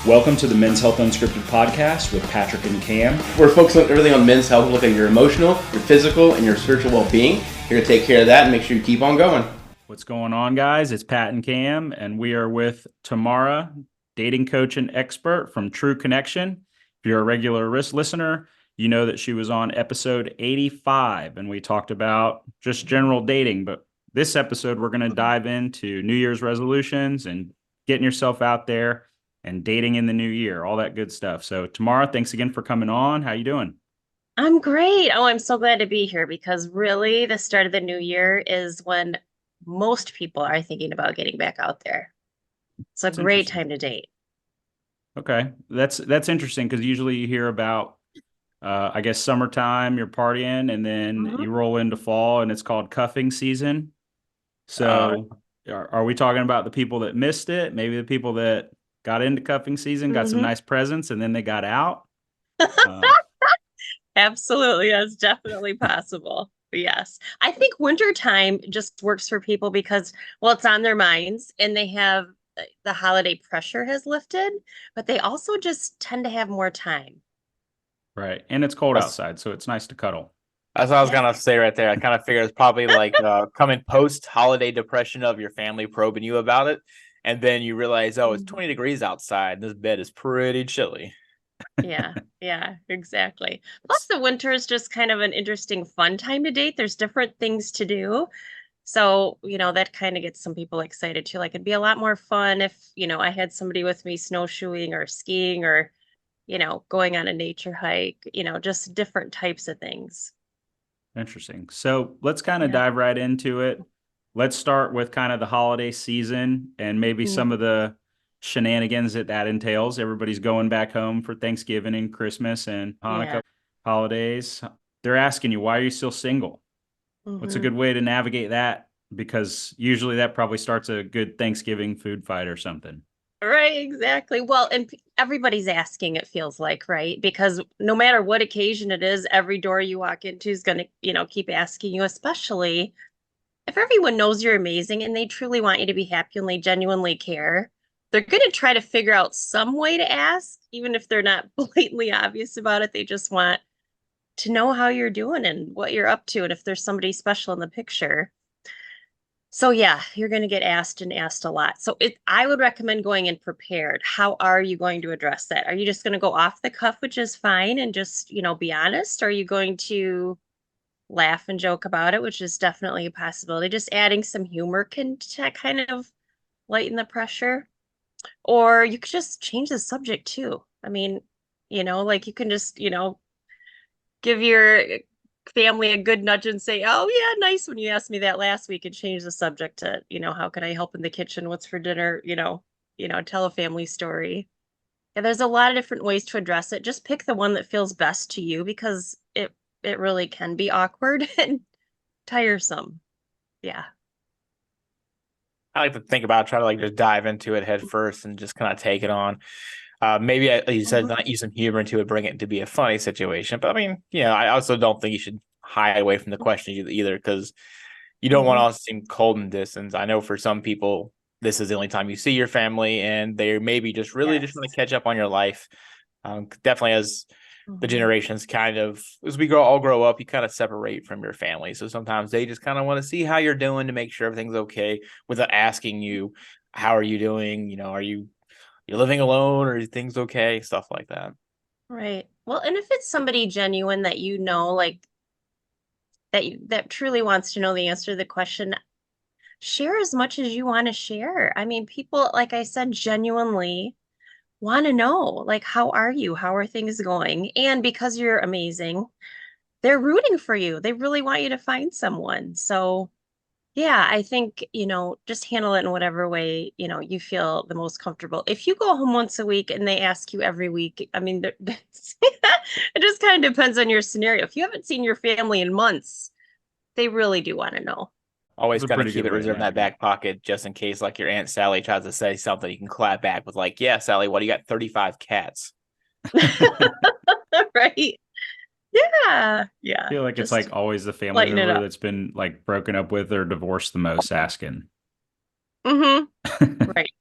Welcome to the Men's Health Unscripted podcast with Patrick and Cam. We're focused on everything on men's health, look at your emotional, your physical, and your spiritual well-being. You're going to take care of that and make sure you keep on going. What's going on, guys? It's Pat and Cam, and we are with Tamara, dating coach and expert from True Connection. If you're a regular listener, you know that she was on episode 85, and we talked about just general dating. But this episode, we're going to dive into New Year's resolutions and getting yourself out there and dating in the new year, all that good stuff. So Tamara, thanks again for coming on. How you doing? I'm great. Oh, I'm so glad to be here because really the start of the new year is when most people are thinking about getting back out there. It's a great time to date. Okay. That's interesting because usually you hear about, I guess, summertime, you're partying, and then you roll into fall and it's called cuffing season. So are we talking about the people that missed it? Maybe the people that got into cuffing season, got some nice presents, and then they got out? Absolutely. That's definitely possible. Yes. I think wintertime just works for people because, well, it's on their minds and they have the holiday pressure has lifted, but they also just tend to have more time. Right. And it's cold outside, so it's nice to cuddle. That's what I was going to say right there. I kind of figured it's probably like coming post-holiday depression of your family probing you about it. And then you realize, oh, it's 20 degrees outside. And this bed is pretty chilly. Yeah, exactly. Plus the winter is just kind of an interesting, fun time to date. There's different things to do. So, that kind of gets some people excited too. Like it'd be a lot more fun if, I had somebody with me snowshoeing or skiing or, going on a nature hike, just different types of things. Interesting. So let's kind of dive right into it. Let's start with kind of the holiday season and maybe some of the shenanigans that entails. Everybody's going back home for Thanksgiving and Christmas and Hanukkah holidays. They're asking you, why are you still single? What's a good way to navigate that? Because usually that probably starts a good Thanksgiving food fight or something. Right, exactly. Well, and everybody's asking, it feels like, right? Because no matter what occasion it is, every door you walk into is going to, keep asking you, especially if everyone knows you're amazing and they truly want you to be happy and they genuinely care. They're going to try to figure out some way to ask, even if they're not blatantly obvious about it. They just want to know how you're doing and what you're up to and if there's somebody special in the picture. So yeah, you're going to get asked and asked a lot. So I would recommend going in prepared. How are you going to address that? Are you just going to go off the cuff, which is fine, and just, be honest? Or are you going to laugh and joke about it, which is definitely a possibility? Just adding some humor can kind of lighten the pressure. Or you could just change the subject too. I mean, like you can just, give your family a good nudge and say, oh yeah, nice when you asked me that last week, and change the subject to, how can I help in the kitchen? What's for dinner? Tell a family story. And there's a lot of different ways to address it. Just pick the one that feels best to you because it really can be awkward and tiresome. Yeah. I like to think about try to just dive into it head first and just kind of take it on. Maybe, like you said, not use some humor into it, bring it to be a funny situation. But I mean, I also don't think you should hide away from the questions either because you don't want to seem cold and distant. I know for some people, this is the only time you see your family and they maybe just really just want to catch up on your life. Definitely as the generations as we all grow up, you kind of separate from your family. So sometimes they just kind of want to see how you're doing to make sure everything's okay without asking you, how are you doing? You're living alone or are things okay? Stuff like that. Right. Well, and if it's somebody genuine that like that truly wants to know the answer to the question, share as much as you want to share. I mean, people, like I said, genuinely want to know, like, how are you? How are things going? And because you're amazing, they're rooting for you. They really want you to find someone. So yeah, I think, just handle it in whatever way, you feel the most comfortable. If you go home once a week and they ask you every week, I mean, it just kind of depends on your scenario. If you haven't seen your family in months, they really do want to know. Always got to keep it reserved in that back pocket just in case, like, your Aunt Sally tries to say something, you can clap back with, like, yeah, Sally, what do you got? 35 cats. Right. Yeah. I feel like it's like always the family member that's been like broken up with or divorced the most asking. Right.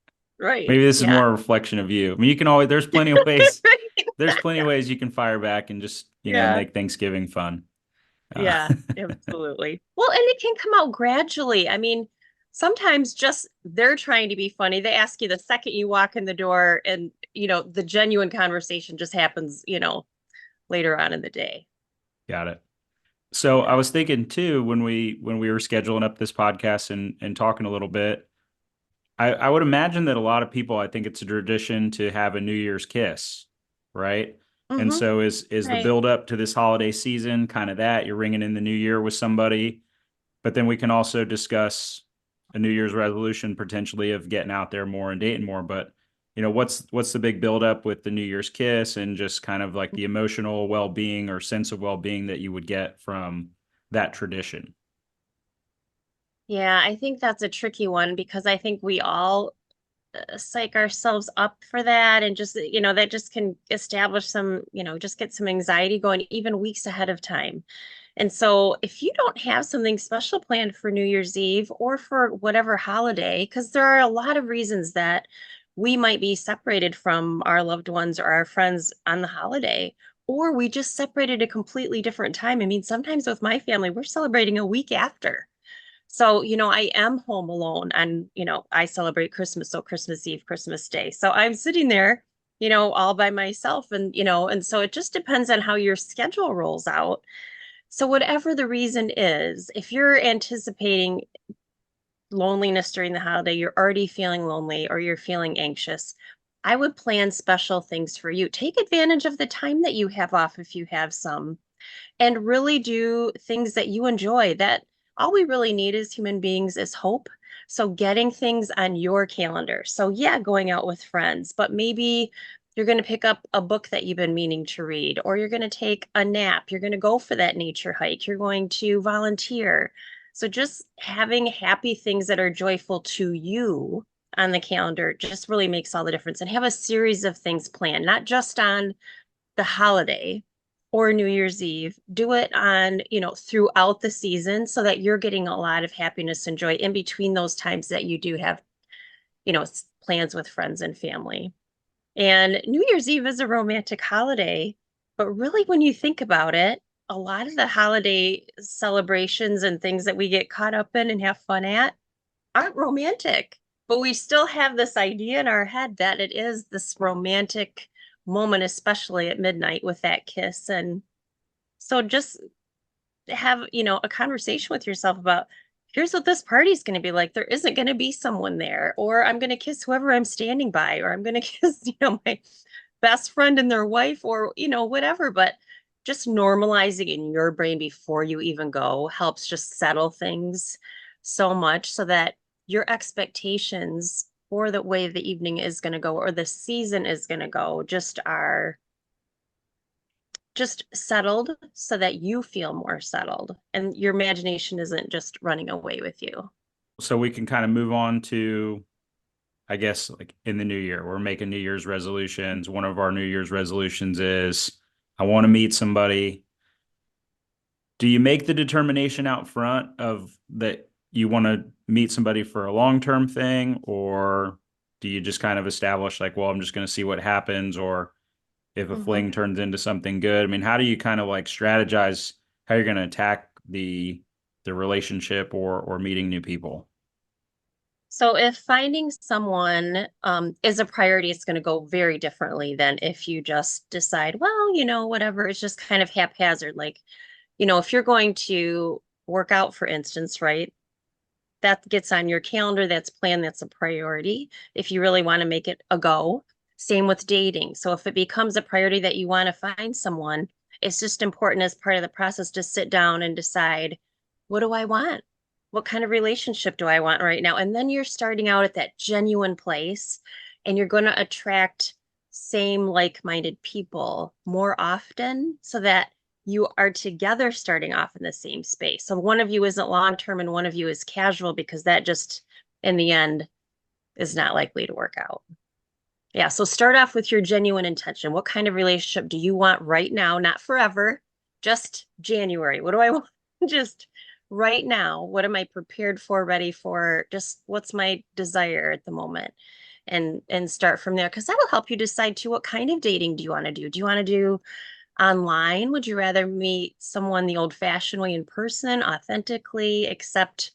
Right. Maybe this is Yeah. more a reflection of you. I mean, you can always, there's plenty of ways, there's plenty of ways you can fire back and just, Yeah. make Thanksgiving fun. Yeah, absolutely. Well, and it can come out gradually. I mean, sometimes just they're trying to be funny. They ask you the second you walk in the door, and the genuine conversation just happens, later on in the day. Got it. So I Yeah. was thinking too, when we were scheduling up this podcast and talking a little bit, I would imagine that a lot of people, I think it's a tradition to have a New Year's kiss, right? And Mm-hmm. so is the Right. build up to this holiday season kind of that you're ringing in the new year with somebody, but then we can also discuss a New Year's resolution potentially of getting out there more and dating more. But what's the big build up with the New Year's kiss and just kind of like the emotional well being or sense of well being that you would get from that tradition? Yeah, I think that's a tricky one because I think we all psych ourselves up for that, and just that just can establish some, just get some anxiety going even weeks ahead of time. And so if you don't have something special planned for New Year's Eve or for whatever holiday, because there are a lot of reasons that we might be separated from our loved ones or our friends on the holiday, or we just separated a completely different time. I mean, sometimes with my family, we're celebrating a week after. So, I am home alone, and, I celebrate Christmas. So Christmas Eve, Christmas Day. So I'm sitting there, all by myself, and so it just depends on how your schedule rolls out. So whatever the reason is, if you're anticipating loneliness during the holiday, you're already feeling lonely or you're feeling anxious, I would plan special things for you. Take advantage of the time that you have off if you have some, and really do things that you enjoy. That all we really need as human beings is hope. So getting things on your calendar. So yeah, going out with friends, but maybe you're going to pick up a book that you've been meaning to read, or you're going to take a nap, you're going to go for that nature hike, you're going to volunteer. So just having happy things that are joyful to you on the calendar just really makes all the difference. And have a series of things planned, not just on the holiday or New Year's Eve. Do it on, throughout the season so that you're getting a lot of happiness and joy in between those times that you do have, plans with friends and family. And New Year's Eve is a romantic holiday, but really, when you think about it, a lot of the holiday celebrations and things that we get caught up in and have fun at aren't romantic, but we still have this idea in our head that it is this romantic moment, especially at midnight with that kiss. And so just have, a conversation with yourself about, here's what this party is going to be like. There isn't going to be someone there, or I'm going to kiss whoever I'm standing by, or I'm going to kiss, my best friend and their wife, or, whatever. But just normalizing in your brain before you even go helps just settle things so much so that your expectations for the way the evening is going to go or the season is going to go just are just settled so that you feel more settled and your imagination isn't just running away with you. So we can kind of move on to, I guess, like in the new year, we're making New Year's resolutions. One of our New Year's resolutions is I want to meet somebody. Do you make the determination out front of that you want to meet somebody for a long-term thing, or do you just kind of establish like, well, I'm just going to see what happens, or if a Mm-hmm. fling turns into something good? I mean, how do you kind of like strategize how you're going to attack the relationship or meeting new people? So if finding someone is a priority, it's going to go very differently than if you just decide, well, whatever, it's just kind of haphazard. Like, if you're going to work out, for instance, right? That gets on your calendar, that's planned, that's a priority. If you really want to make it a go, same with dating. So if it becomes a priority that you want to find someone, it's just important as part of the process to sit down and decide, what do I want? What kind of relationship do I want right now? And then you're starting out at that genuine place, and you're going to attract same like-minded people more often so that you are together starting off in the same space. So one of you isn't long term and one of you is casual, because that just, in the end, is not likely to work out. Yeah. So start off with your genuine intention. What kind of relationship do you want right now? Not forever, just January. What do I want? Just right now. What am I prepared for, ready for? Just what's my desire at the moment? and start from there, because that will help you decide too, what kind of dating do you want to do? Do you want to do online? Would you rather meet someone the old-fashioned way in person, authentically, accept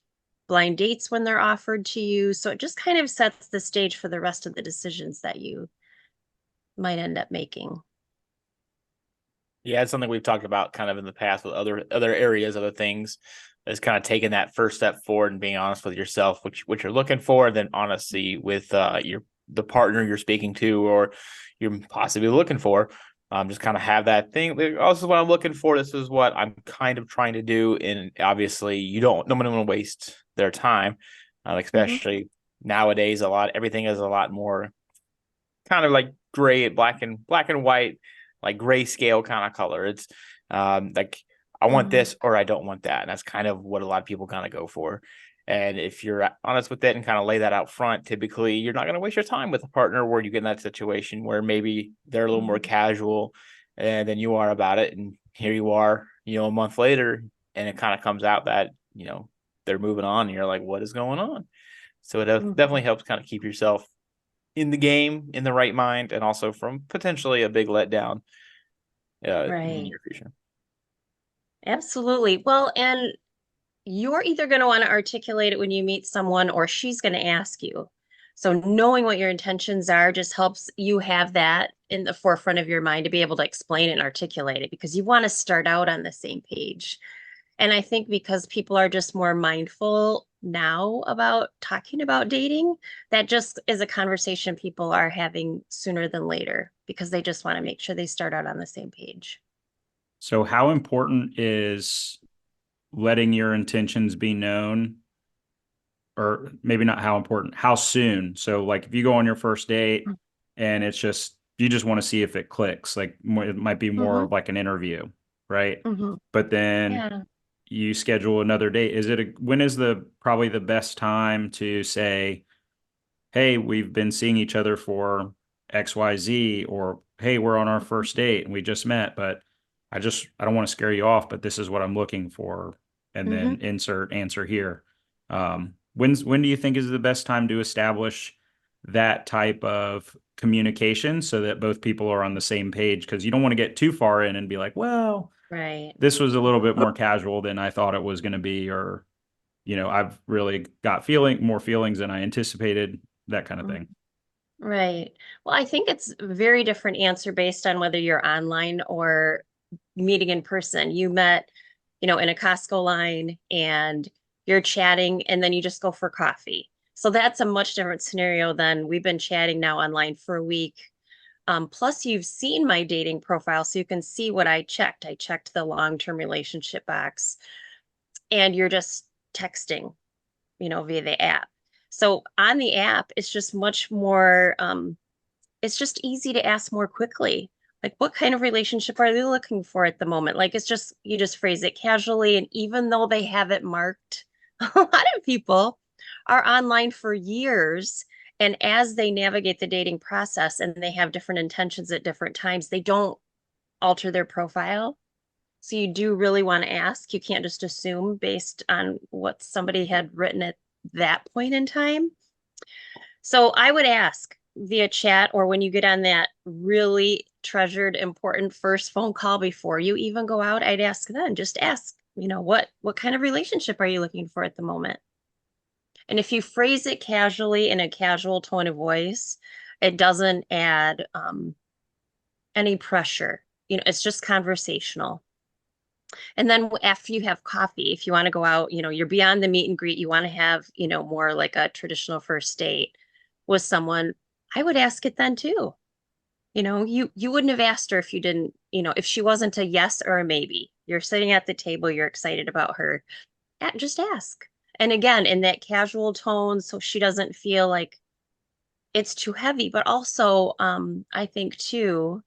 blind dates when they're offered to you? So it just kind of sets the stage for the rest of the decisions that you might end up making. Yeah, it's something we've talked about kind of in the past with other areas, other things, is kind of taking that first step forward and being honest with yourself, which you're looking for, and then honesty with the partner you're speaking to or you're possibly looking for. Just kind of have that thing. Also, what I'm looking for, this is what I'm kind of trying to do. And obviously, no one want to waste their time, especially nowadays. Everything is a lot more kind of like gray, black and white, like grayscale kind of color. It's like I want this or I don't want that. And that's kind of what a lot of people kind of go for. And if you're honest with it and kind of lay that out front, typically you're not going to waste your time with a partner where you get in that situation where maybe they're a little more casual than you are about it. And here you are, a month later, and it kind of comes out that, they're moving on and you're like, what is going on? So it definitely helps kind of keep yourself in the game, in the right mind, and also from potentially a big letdown in the near future. Absolutely. Well, and you're either going to want to articulate it when you meet someone, or she's going to ask you. So knowing what your intentions are just helps you have that in the forefront of your mind to be able to explain it and articulate it, because you want to start out on the same page. And I think because people are just more mindful now about talking about dating, that just is a conversation people are having sooner than later, because they just want to make sure they start out on the same page. So how important is letting your intentions be known? Or maybe not how important, how soon? So like if you go on your first date and it's just, you just want to see if it clicks, like it might be more of like an interview, right? But then you schedule another date. When is probably the best time to say, hey, we've been seeing each other for XYZ, or hey, we're on our first date and we just met, but I don't want to scare you off, but this is what I'm looking for. And then insert answer here. When do you think is the best time to establish that type of communication so that both people are on the same page? Because you don't want to get too far in and be like, well, this was a little bit more casual than I thought it was going to be, or, I've really got more feelings than I anticipated, that kind of thing. Right. Well, I think it's a very different answer based on whether you're online or meeting in person. You met, in a Costco line and you're chatting and then you just go for coffee. So that's a much different scenario than we've been chatting now online for a week. Plus you've seen my dating profile, so you can see what I checked. I checked the long-term relationship box, and you're just texting, via the app. So on the app, it's just much more, it's just easy to ask more quickly. Like, what kind of relationship are they looking for at the moment? Like, you just phrase it casually. And even though they have it marked, a lot of people are online for years. And as they navigate the dating process and they have different intentions at different times, they don't alter their profile. So you do really want to ask. You can't just assume based on what somebody had written at that point in time. So I would ask via chat, or when you get on that really treasured, important first phone call before you even go out, I'd ask then, just ask, what kind of relationship are you looking for at the moment? And if you phrase it casually in a casual tone of voice, it doesn't add any pressure. It's just conversational. And then after you have coffee, if you want to go out, you're beyond the meet and greet, you want to have, more like a traditional first date with someone, I would ask it then too. You wouldn't have asked her if you didn't, if she wasn't a yes or a maybe. You're sitting at the table, you're excited about her, just ask. And again, in that casual tone, so she doesn't feel like it's too heavy. But also, I think too,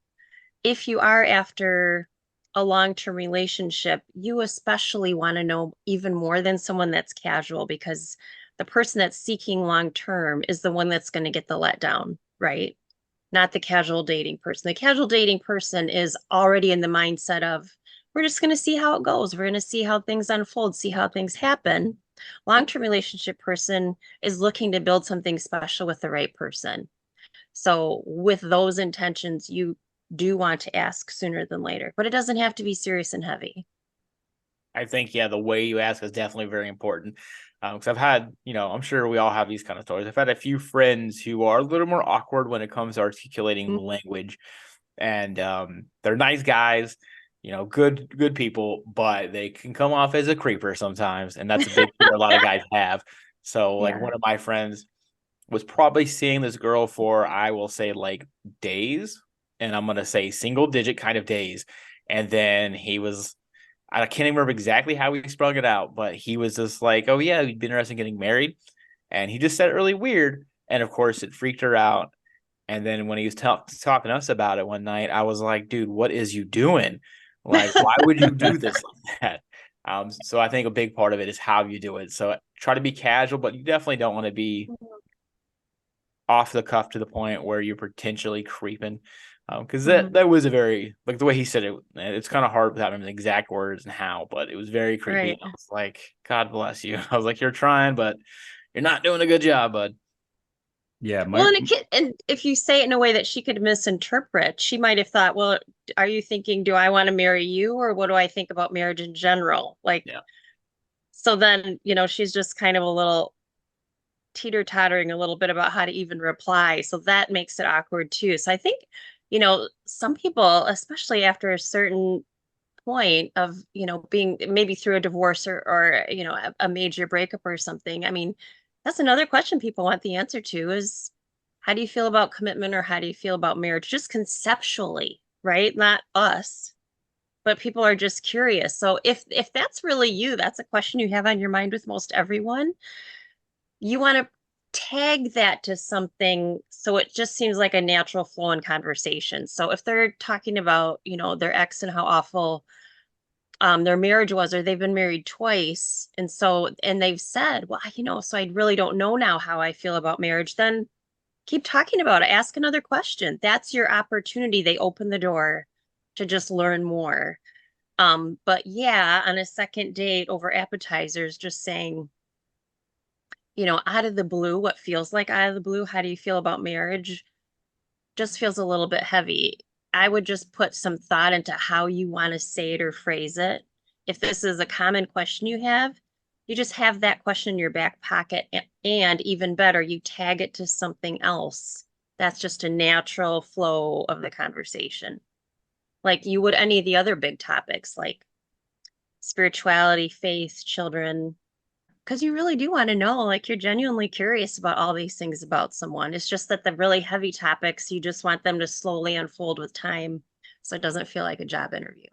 if you are after a long-term relationship, you especially want to know even more than someone that's casual, because the person that's seeking long-term is the one that's going to get the letdown, right? Not the casual dating person. The casual dating person is already in the mindset of, we're just going to see how it goes. We're going to see how things unfold, see how things happen. Long-term relationship person is looking to build something special with the right person. So with those intentions, you do want to ask sooner than later, but it doesn't have to be serious and heavy. I think, yeah, the way you ask is definitely very important. Because I've had, I'm sure we all have these kind of stories. I've had a few friends who are a little more awkward when it comes to articulating language, and they're nice guys, good people, but they can come off as a creeper sometimes, and that's a big fear a lot of guys have. So, like, Yeah. one of my friends was probably seeing this girl for, I will say, like, days, and I'm gonna say single digit kind of days, and then I can't even remember exactly how he sprung it out, but he was just like, "Oh yeah, he'd be interested in getting married," and he just said it really weird, and of course it freaked her out. And then when he was talking to us about it one night, I was like, "Dude, what is you doing? Like, why would you do this like that?" So I think a big part of it is how you do it. So try to be casual, but you definitely don't want to be off the cuff to the point where you're potentially creeping. Because that was a very, like, the way he said it, it's kind of hard without him the exact words and how, but it was very creepy. Right. And I was like, God bless you. I was like, you're trying, but you're not doing a good job, bud. Yeah, Well, my and and if you say it in a way that she could misinterpret, she might have thought, well, are you thinking, do I want to marry you, or what do I think about marriage in general? Like, Yeah. so then, she's just kind of a little teeter-tottering a little bit about how to even reply. So that makes it awkward too. So I think, some people, especially after a certain point of, being maybe through a divorce or a major breakup or something. I mean, that's another question people want the answer to is, how do you feel about commitment, or how do you feel about marriage? Just conceptually, right? Not us, but people are just curious. So if that's really you, that's a question you have on your mind with most everyone. You want to tag that to something so it just seems like a natural flow in conversation. So if they're talking about, their ex and how awful their marriage was, or they've been married twice, and they've said, well, so I really don't know now how I feel about marriage, then keep talking about it. Ask another question. That's your opportunity. They open the door to just learn more. But yeah, on a second date over appetizers, just saying, out of the blue, what feels like out of the blue, how do you feel about marriage, just feels a little bit heavy. I would just put some thought into how you want to say it or phrase it. If this is a common question you have, you just have that question in your back pocket. And even better, you tag it to something else. That's just a natural flow of the conversation. Like you would any of the other big topics like spirituality, faith, children, because you really do want to know, like you're genuinely curious about all these things about someone. It's just that the really heavy topics, you just want them to slowly unfold with time so it doesn't feel like a job interview.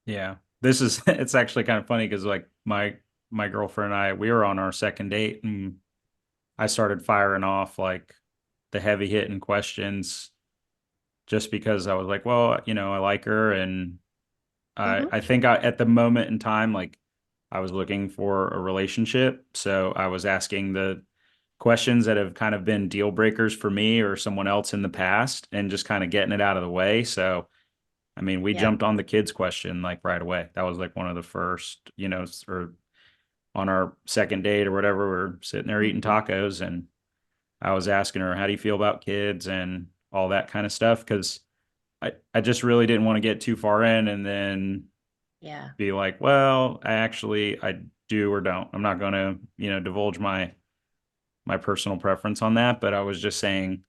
yeah, this is it's actually kind of funny because like my girlfriend and I, we were on our second date and I started firing off like the heavy hitting questions just because I was like, well, I like her and Mm-hmm. I think at the moment in time, like I was looking for a relationship. So I was asking the questions that have kind of been deal breakers for me or someone else in the past and just kind of getting it out of the way. So, I mean, we Yeah. jumped on the kids question like right away. That was like one of the first, or on our second date or whatever, we're sitting there eating Mm-hmm. tacos and I was asking her, how do you feel about kids and all that kind of stuff? Cause I just really didn't want to get too far in and then Yeah. be like, well, I do or don't. I'm not going to, divulge my personal preference on that, but I was just saying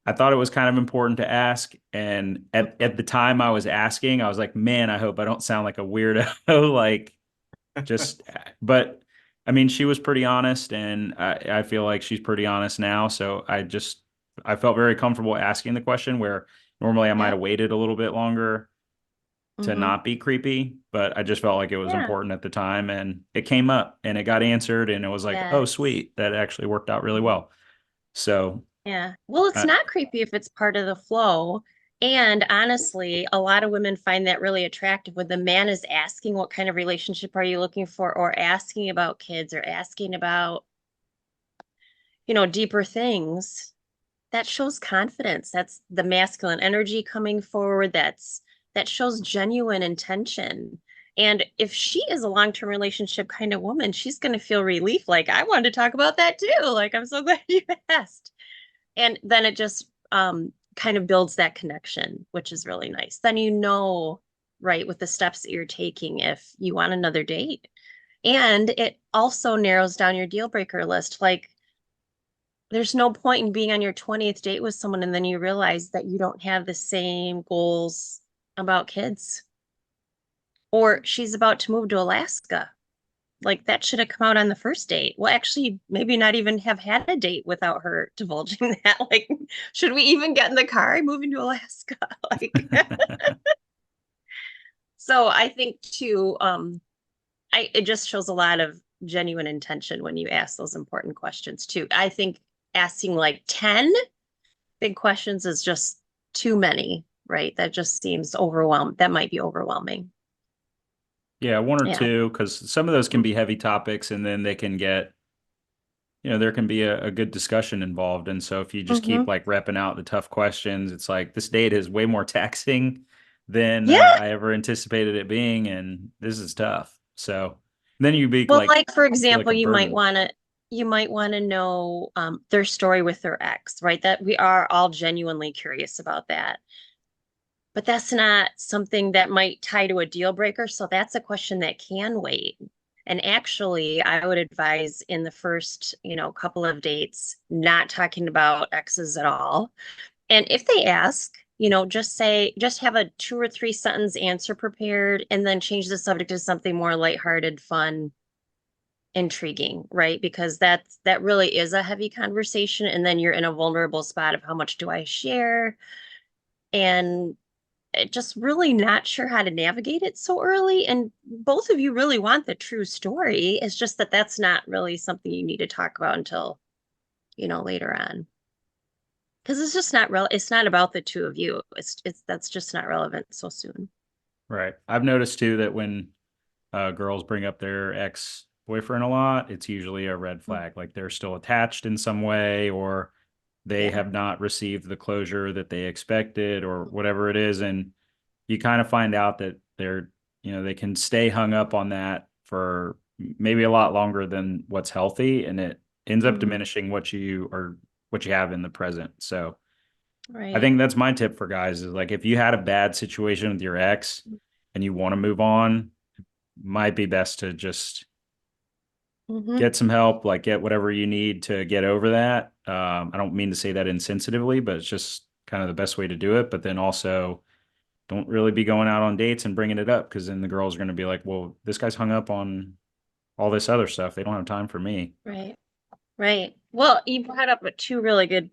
I thought it was kind of important to ask. And at the time I was asking, I was like, man, I hope I don't sound like a weirdo. Like just, but I mean, she was pretty honest and I feel like she's pretty honest now. So I felt very comfortable asking the question where normally I might Yeah. have waited a little bit longer to Mm-hmm. not be creepy, but I just felt like it was Yeah. important at the time and it came up and it got answered and it was like, oh, Yes. sweet. That actually worked out really Mhm. well. So, Yeah. Well, it's uh, not creepy if it's part of the flow. And honestly, a lot of women find that really attractive when the man is asking, what kind of relationship are you looking for, or asking about kids, or asking about, deeper things. That shows confidence. That's the masculine energy coming forward. That shows genuine intention. And if she is a long-term relationship kind of woman, she's going to feel relief. Like, I wanted to talk about that too. Like, I'm so glad you asked. And then it just kind of builds that connection, which is really nice. Then you know, right, with the steps that you're taking if you want another date. And it also narrows down your deal breaker list. Like, there's no point in being on your 20th date with someone and then you realize that you don't have the same goals about kids. Or she's about to move to Alaska. Like, that should have come out on the first date. Well, actually, maybe not even have had a date without her divulging that. Like, should we even get in the car moving to Alaska? Like, so I think too, it just shows a lot of genuine intention when you ask those important questions too. I think asking like 10 big questions is just too many, right? That just seems overwhelmed. That might be overwhelming. Yeah, one or Yeah. two, because some of those can be heavy topics, and then they can get, there can be a good discussion involved. And so if you just keep Mm-hmm. like repping out the tough questions, it's like this date is way more taxing than Yeah. I ever anticipated it being, and this is tough. So then you be Well, like, like for feel like example, a burden. you might want to know their story with their ex, right? That we are all genuinely curious about that. But that's not something that might tie to a deal breaker. So that's a question that can wait. And actually, I would advise in the first, couple of dates, not talking about exes at all. And if they ask, just have a 2 or 3 sentence answer prepared and then change the subject to something more lighthearted, fun, intriguing, right? Because that really is a heavy conversation. And then you're in a vulnerable spot of how much do I share? And just really not sure how to navigate it so early. And both of you really want the true story. It's just that that's not really something you need to talk about until, later on. Because it's just not real. It's not about the two of you. That's just not relevant so soon. Right. I've noticed too that when girls bring up their ex boyfriend a lot, it's usually a red flag. Like they're still attached in some way, or they Yeah. have not received the closure that they expected, or whatever it is. And you kind of find out that they can stay hung up on that for maybe a lot longer than what's healthy. And it ends up Mhm. diminishing what you have in the present. So I Right. think that's my tip for guys is like, if you had a bad situation with your ex and you want to move on, might be best to just Hmm. get some help, like get whatever you need to get over that. I don't mean to say that insensitively, but it's just kind of the best way to do it. But then also don't really be going out on dates and bringing it up, because then the girls are going to be like, well, this guy's hung up on all this other stuff. They don't have time for me. Right. Right. Well, you brought up 2 really good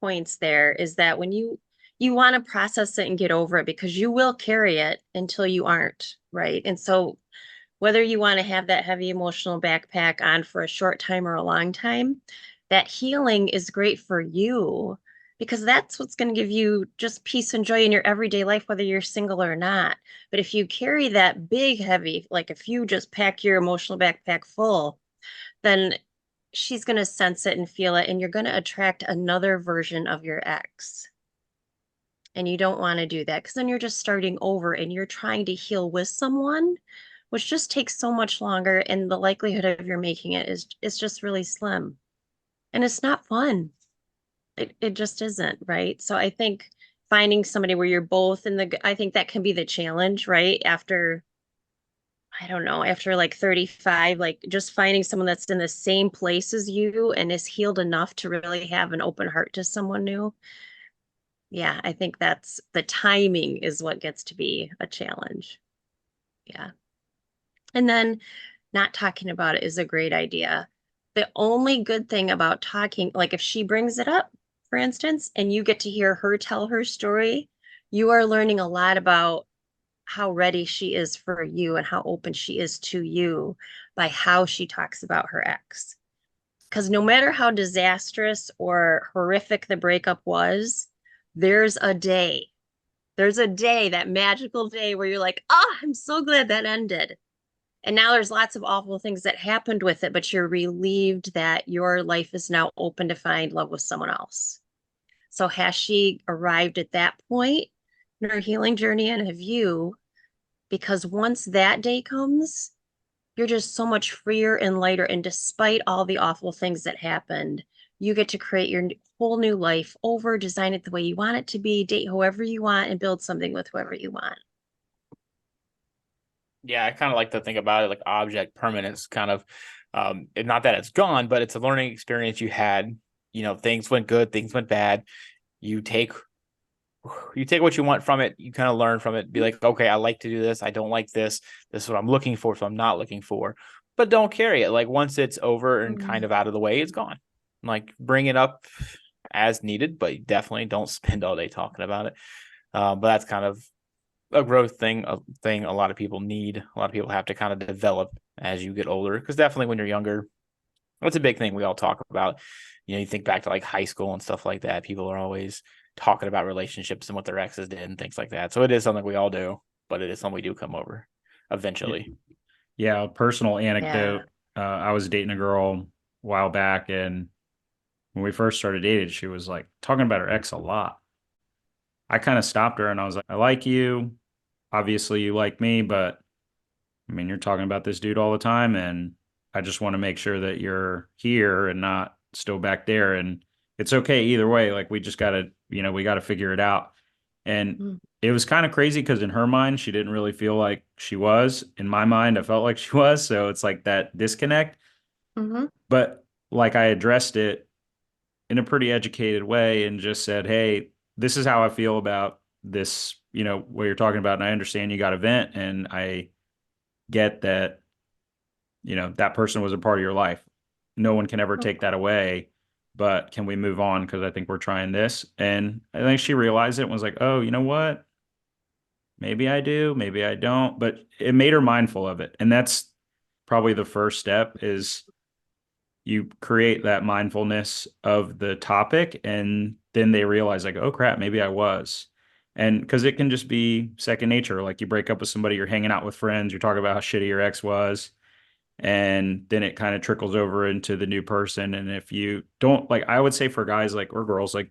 points there is that when you want to process it and get over it because you will carry it until you aren't, right? And so whether you want to have that heavy emotional backpack on for a short time or a long time, that healing is great for you because that's what's going to give you just peace and joy in your everyday life, whether you're single or not. But if you carry that big, heavy, like if you just pack your emotional backpack full, then she's going to sense it and feel it, and you're going to attract another version of your ex. And you don't want to do that because then you're just starting over and you're trying to heal with someone, which just takes so much longer. And the likelihood of you're making it is just really slim. And it's not fun. It just isn't, right? So I think finding somebody where you're both I think that can be the challenge, right? After I don't know, after like 35, like just finding someone that's in the same place as you and is healed enough to really have an open heart to someone new. Yeah, I think that's the timing is what gets to be a challenge. Yeah. And then not talking about it is a great idea. The only good thing about talking, like if she brings it up, for instance, and you get to hear her tell her story, you are learning a lot about how ready she is for you and how open she is to you by how she talks about her ex. Because no matter how disastrous or horrific the breakup was, there's a day. There's a day, that magical day where you're like, oh, I'm so glad that ended. And now there's lots of awful things that happened with it, but you're relieved that your life is now open to find love with someone else. So has she arrived at that point in her healing journey, and have you? Because once that day comes, you're just so much freer and lighter. And despite all the awful things that happened, you get to create your whole new life over, design it the way you want it to be, date whoever you want, and build something with whoever you want. Yeah, I kind of like to think about it like object permanence, kind of. Not that it's gone, but it's a learning experience you had. Things went good, things went bad. You take what you want from it. You kind of learn from it. Be like, okay, I like to do this. I don't like this. This is what I'm looking for, so I'm not looking for. But don't carry it. Like once it's over and kind of out of the way, it's gone. Like bring it up as needed, but definitely don't spend all day talking about it. But that's kind of a growth thing, a lot of people need. A lot of people have to kind of develop as you get older, because definitely when you're younger, that's a big thing we all talk about. You think back to like high school and stuff like that. People are always talking about relationships and what their exes did and things like that. So it is something we all do, but it is something we do come over eventually. Yeah, a personal anecdote. I was dating a girl a while back, and when we first started dating, she was like talking about her ex a lot. I kind of stopped her and I was like, I like you. Obviously, you like me, but I mean, you're talking about this dude all the time, and I just want to make sure that you're here and not still back there. And it's okay either way. Like, we just got to, we got to figure it out. And it was kind of crazy because in her mind, she didn't really feel like she was. In my mind, I felt like she was. So it's like that disconnect. Mm-hmm. But like, I addressed it in a pretty educated way and just said, hey, this is how I feel about this, what you're talking about. And I understand you got a vent, and I get that, that person was a part of your life. No one can ever take that away, but can we move on? Because I think we're trying this. And I think she realized it and was like, oh, you know what? Maybe I do, maybe I don't. But it made her mindful of it. And that's probably the first step is you create that mindfulness of the topic, and then they realize like, oh crap, maybe I was. And because it can just be second nature. Like you break up with somebody, you're hanging out with friends, you're talking about how shitty your ex was, and then it kind of trickles over into the new person. And if you don't, like, I would say for guys like or girls, like,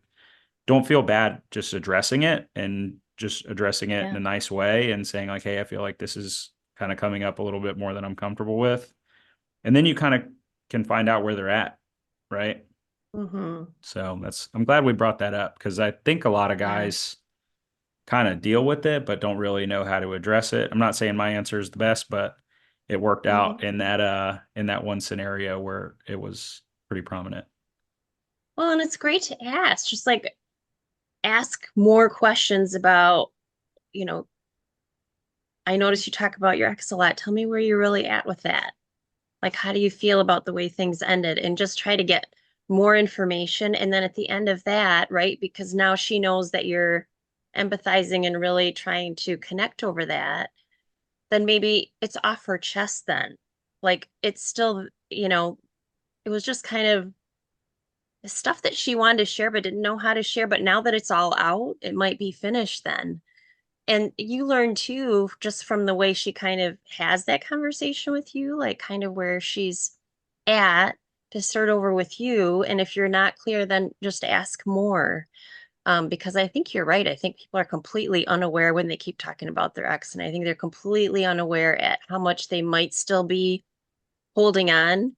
don't feel bad just addressing it, and just addressing it in a nice way and saying like, hey, I feel like this is kind of coming up a little bit more than I'm comfortable with. And then you kind of can find out where they're at, right? Mm-hmm. So I'm glad we brought that up, because I think a lot of guys kind of deal with it but don't really know how to address it. I'm not saying my answer is the best, but it worked out in that one scenario where it was pretty prominent. Well, and it's great to ask, just like ask more questions about, I notice you talk about your ex a lot. Tell me where you're really at with that. Like, how do you feel about the way things ended? And just try to get more information. And then at the end of that, right? Because now she knows that you're empathizing and really trying to connect over that, then maybe it's off her chest then. Like, it's still, it was just kind of stuff that she wanted to share but didn't know how to share. But now that it's all out, it might be finished then. And you learn too, just from the way she kind of has that conversation with you, like kind of where she's at, to start over with you. And if you're not clear, then just ask more. Because I think you're right. I think people are completely unaware when they keep talking about their ex. And I think they're completely unaware at how much they might still be holding on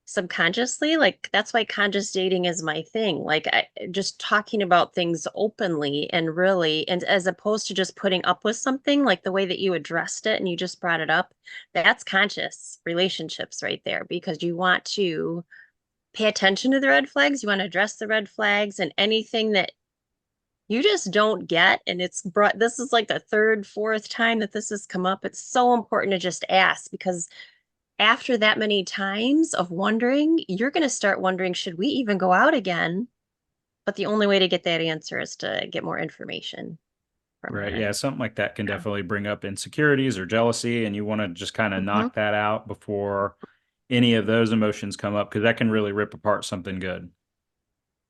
subconsciously. Like that's why conscious dating is my thing. Like just talking about things openly and really, and as opposed to just putting up with something, like the way that you addressed it and you just brought it up, that's conscious relationships right there, because you want to pay attention to the red flags, you want to address the red flags, and anything that you just don't get. And it's brought, this is like the third, fourth time that this has come up. It's so important to just ask, because after that many times of wondering, you're going to start wondering, should we even go out again? But the only way to get that answer is to get more information from Right. her. Yeah. Something like that can definitely bring up insecurities or jealousy. And you want to just kind of knock that out before any of those emotions come up, because that can really rip apart something good.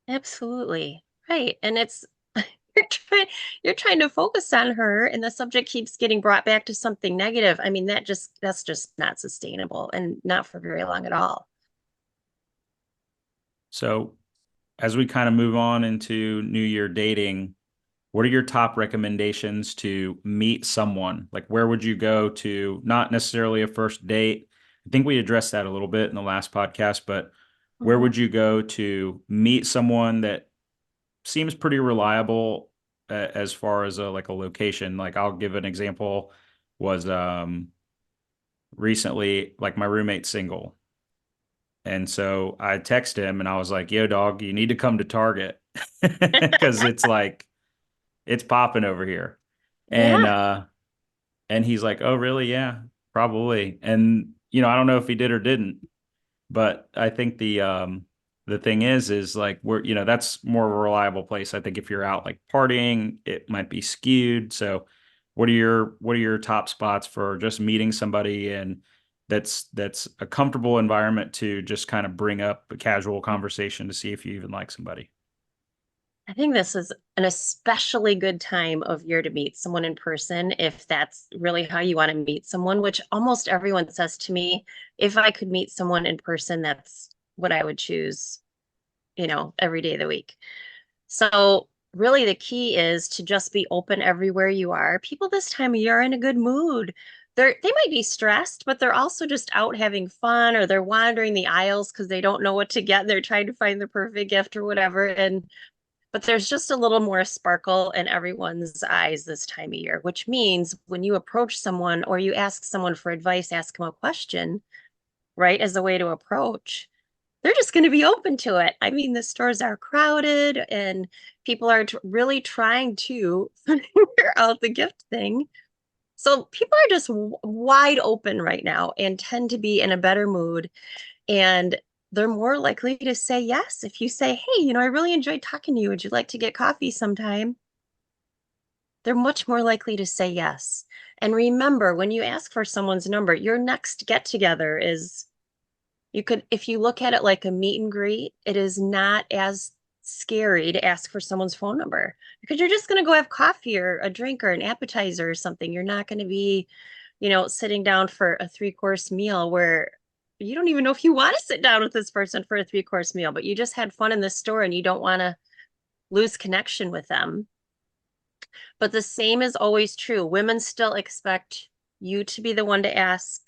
Absolutely. Right. And it's, you're trying to focus on her and the subject keeps getting brought back to something negative. I mean, that's just not sustainable and not for very long at all. So as we kind of move on into New Year dating, what are your top recommendations to meet someone? Like, where would you go to, not necessarily a first date? I think we addressed that a little bit in the last podcast, but where would you go to meet someone that seems pretty reliable as far as like a location? Like I'll give an example was recently, like my roommate's single. And so I texted him and I was like, yo, dog, you need to come to Target because it's like, it's popping over here. And, Yeah. uh, and he's like, oh, really? Yeah, probably. And, I don't know if he did or didn't, but I think the thing is like that's more of a reliable place. I think if you're out like partying, it might be skewed. So what are your top spots for just meeting somebody and that's a comfortable environment to just kind of bring up a casual conversation to see if you even like somebody? I think this is an especially good time of year to meet someone in person if that's really how you want to meet someone, which almost everyone says to me, if I could meet someone in person, that's what I would choose, every day of the week. So really the key is to just be open everywhere you are. People this time of year are in a good mood. They might be stressed, but they're also just out having fun or they're wandering the aisles because they don't know what to get. They're trying to find the perfect gift or whatever. But there's just a little more sparkle in everyone's eyes this time of year, which means when you approach someone or you ask someone for advice, ask them a question, right, as a way to approach, they're just going to be open to it. I mean, the stores are crowded and people are really trying to figure out the gift thing. So people are just wide open right now and tend to be in a better mood. And they're more likely to say yes. If you say, hey, I really enjoyed talking to you. Would you like to get coffee sometime? They're much more likely to say yes. And remember, when you ask for someone's number, your next get together is if you look at it like a meet and greet, it is not as scary to ask for someone's phone number because you're just going to go have coffee or a drink or an appetizer or something. You're not going to be, sitting down for a 3-course meal where you don't even know if you want to sit down with this person for a 3-course meal, but you just had fun in the store and you don't want to lose connection with them. But the same is always true. Women still expect you to be the one to ask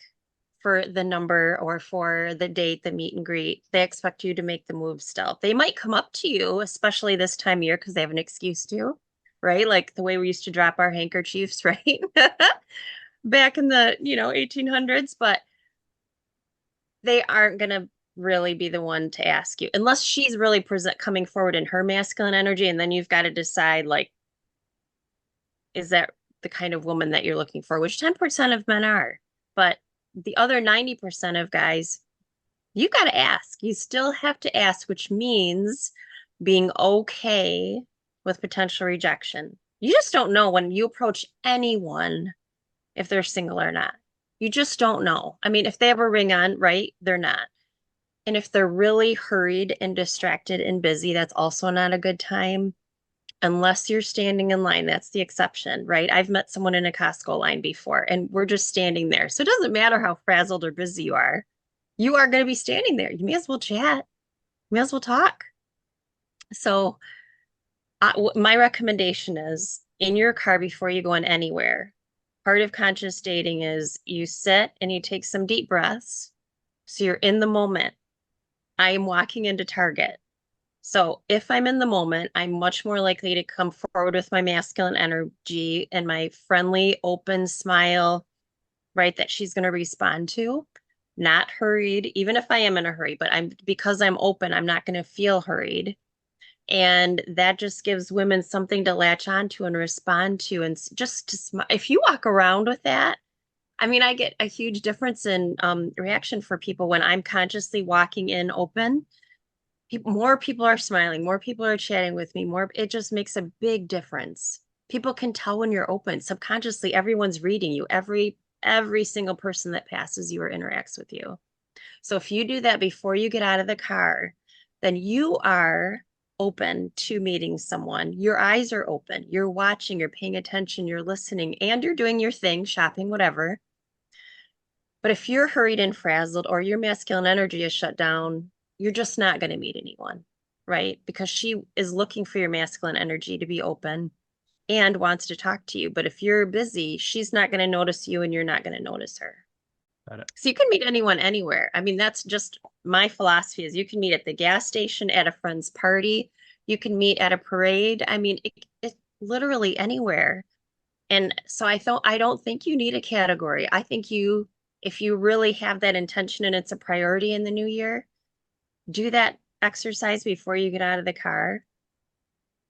for the number or for the date, the meet and greet. They expect you to make the move still. They might come up to you, especially this time of year, because they have an excuse to, right? Like the way we used to drop our handkerchiefs, right? Back in the, 1800s, but they aren't going to really be the one to ask you unless she's really coming forward in her masculine energy. And then you've got to decide, like, is that the kind of woman that you're looking for, which 10% of men are. But the other 90% of guys, you got to ask. You still have to ask, which means being okay with potential rejection. You just don't know when you approach anyone if they're single or not. You just don't know. I mean, if they have a ring on, right, they're not. And if they're really hurried and distracted and busy, that's also not a good time unless you're standing in line. That's the exception, right? I've met someone in a Costco line before and we're just standing there. So it doesn't matter how frazzled or busy you are going to be standing there. You may as well chat, you may as well talk. So my recommendation is in your car before you go in anywhere, part of conscious dating is you sit and you take some deep breaths. So you're in the moment. I am walking into Target. So if I'm in the moment, I'm much more likely to come forward with my masculine energy and my friendly, open smile, right, that she's going to respond to. Not hurried, even if I am in a hurry, but because I'm open, I'm not going to feel hurried. And that just gives women something to latch onto and respond to. And just to smile, if you walk around with that, I mean, I get a huge difference in reaction for people when I'm consciously walking in open. More people are smiling, more people are chatting with me, it just makes a big difference. People can tell when you're open. Subconsciously, everyone's reading you, every single person that passes you or interacts with you. So if you do that before you get out of the car, then you are open to meeting someone. Your eyes are open. You're watching, you're paying attention, you're listening, and you're doing your thing, shopping, whatever. But if you're hurried and frazzled or your masculine energy is shut down, you're just not going to meet anyone, right? Because she is looking for your masculine energy to be open and wants to talk to you. But if you're busy, she's not going to notice you and you're not going to notice her. Got it. So you can meet anyone anywhere. I mean, that's just my philosophy is you can meet at the gas station, at a friend's party, you can meet at a parade. I mean, it literally anywhere. And so I don't think you need a category. I think if you really have that intention and it's a priority in the new year, do that exercise before you get out of the car.